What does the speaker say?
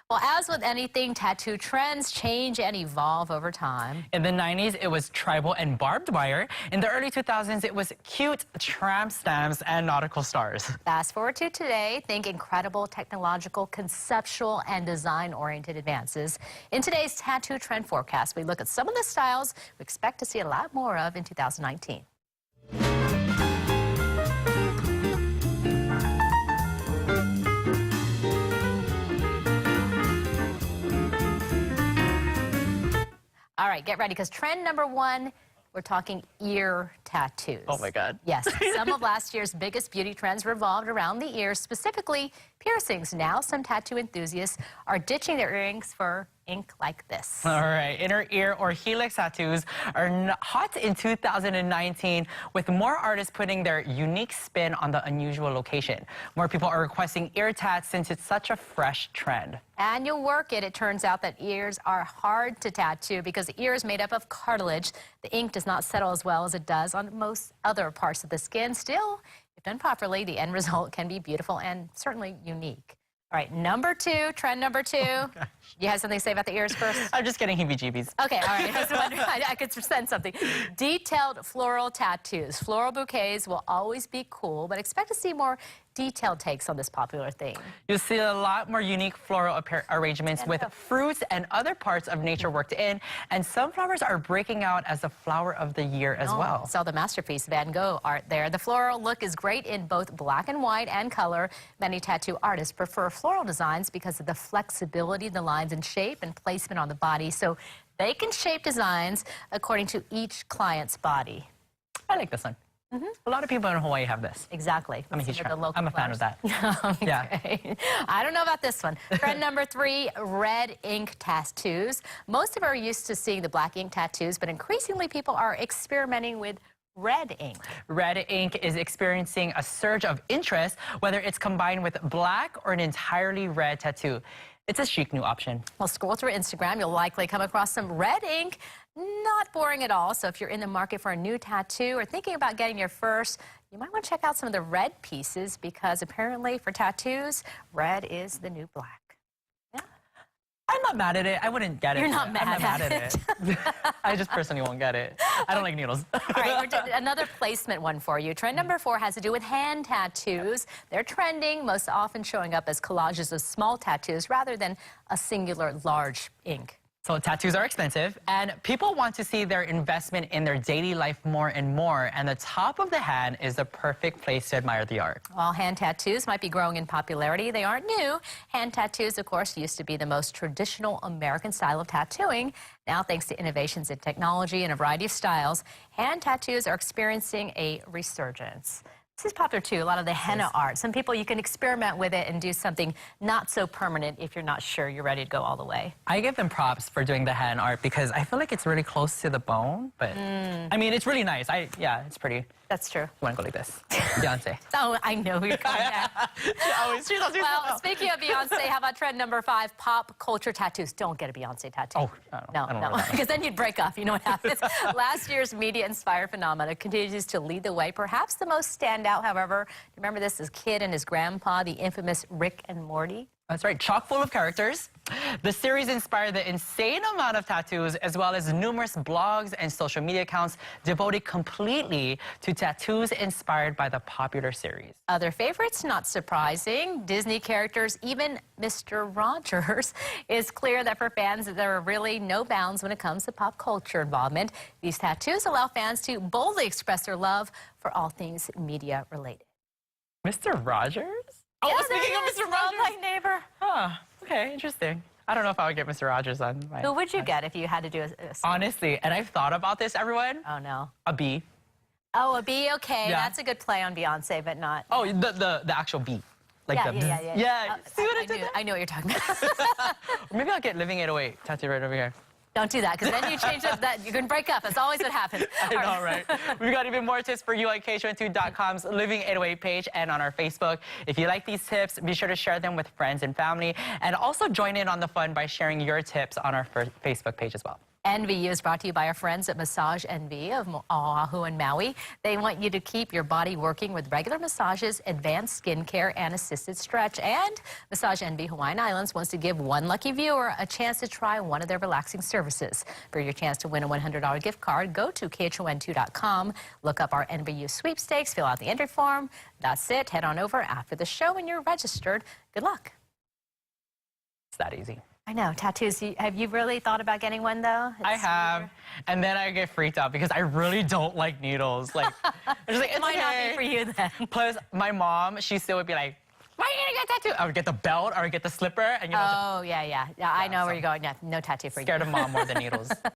Well, as with anything, tattoo trends change and evolve over time. In the 90s, it was tribal and barbed wire. In the early 2000s, it was cute tramp stamps and nautical stars. Fast forward to today, think incredible technological, conceptual, and design-oriented advances. In today's tattoo trend forecast, we look at some of the styles we expect to see a lot more of in 2019. All right, get ready, because trend number one, we're talking ear tattoos. Oh my God. Yes, some of last year's biggest beauty trends revolved around the ears, specifically piercings. Now some tattoo enthusiasts are ditching their earrings for ink like this. All right, inner ear or helix tattoos are hot in 2019, with more artists putting their unique spin on the unusual location. More people are requesting ear tats since it's such a fresh trend. And you'll work it. It turns out that ears are hard to tattoo because the ear is made up of cartilage. The ink does not settle as well as it does on most other parts of the skin. Still, if done properly, the end result can be beautiful and certainly unique. All right, number two, trend number two. Oh, you have something to say about the ears first? I'm just getting heebie-jeebies. Okay, all right. I was wondering, I could sense something. Detailed floral tattoos. Floral bouquets will always be cool, but expect to see more detailed takes on this popular thing. You'll see a lot more unique floral arrangements with fruits and other parts of nature worked in, and sunflowers are breaking out as the flower of the year as well. Saw the masterpiece Van Gogh art there. The floral look is great in both black and white and color. Many tattoo artists prefer floral designs because of the flexibility, the lines and shape and placement on the body, so they can shape designs according to each client's body. I like this one. A lot of people in Hawaii have this. Exactly. I'm a huge fan. I'm a fan of that. Okay. Yeah. I don't know about this one. Trend number three, red ink tattoos. Most of us are used to seeing the black ink tattoos, but increasingly people are experimenting with red ink. Red ink is experiencing a surge of interest, whether it's combined with black or an entirely red tattoo. It's a chic new option. Well, scroll through Instagram, you'll likely come across some red ink. Not boring at all. So if you're in the market for a new tattoo or thinking about getting your first, you might want to check out some of the red pieces, because apparently for tattoos, red is the new black. I'm not mad at it. I wouldn't get it. You're not mad at it. I just personally won't get it. I don't like needles. All right, another placement one for you. Trend number four has to do with hand tattoos. They're trending, most often showing up as collages of small tattoos rather than a singular large ink. So tattoos are expensive, and people want to see their investment in their daily life more and more, and the top of the hand is the perfect place to admire the art. While hand tattoos might be growing in popularity, they aren't new. Hand tattoos, of course, used to be the most traditional American style of tattooing. Now, thanks to innovations in technology and a variety of styles, hand tattoos are experiencing a resurgence. This is popular too, a lot of the henna art. Some people, you can experiment with it and do something not so permanent if you're not sure you're ready to go all the way. I give them props for doing the henna art because I feel like it's really close to the bone, but I mean, it's really nice. Yeah, it's pretty. That's true. You want to go like this? Beyonce. Oh, I know who you're going at. Well, speaking of Beyonce, how about trend number five, pop culture tattoos? Don't get a Beyonce tattoo. Oh, no, because then you'd break off. You know what happens. Last year's media-inspired phenomena continues to lead the way. Perhaps the most standout, however, remember this is Kid and his grandpa, the infamous Rick and Morty? That's right, chock full of characters. The series inspired the insane amount of tattoos, as well as numerous blogs and social media accounts devoted completely to tattoos inspired by the popular series. Other favorites, not surprising, Disney characters, even Mr. Rogers. It's clear that for fans, there are really no bounds when it comes to pop culture involvement. These tattoos allow fans to boldly express their love for all things media related. Mr. Rogers? Yeah, oh, speaking of Mr. Rogers. My neighbor. Huh, okay, interesting. I don't know if I would get Mr. Rogers on my... Who would you get if you had to do a Honestly, and I've thought about this, everyone. Oh, no. A bee. Oh, a bee, okay. Yeah. That's a good play on Beyonce, but not... Oh, the actual bee. Like Yeah. See what I did there? I know what you're talking about. Or maybe I'll get Living 808 tattooed right over here. Don't do that, because then you change it, that you're going to break up. That's always what happens. I know, right? We've got even more tips for you on KHON2.com's Living 808 page and on our Facebook. If you like these tips, be sure to share them with friends and family, and also join in on the fun by sharing your tips on our Facebook page as well. NVU is brought to you by our friends at Massage NV of Oahu and Maui. They want you to keep your body working with regular massages, advanced skincare, and assisted stretch. And Massage NV Hawaiian Islands wants to give one lucky viewer a chance to try one of their relaxing services. For your chance to win a $100 gift card, go to khon2.com, look up our NVU sweepstakes, fill out the entry form. That's it. Head on over after the show and you're registered. Good luck. It's that easy. I know, tattoos. Have you really thought about getting one, though? I have, and then I get freaked out because I really don't like needles. Like, it's like, It might not be for you then. Plus, my mom, she still would be like, why are you gonna get a tattoo? I would get the belt or get the slipper, and you know. Oh, yeah. I know where you're going. Yeah, no tattoo for you. Scared of mom more than needles.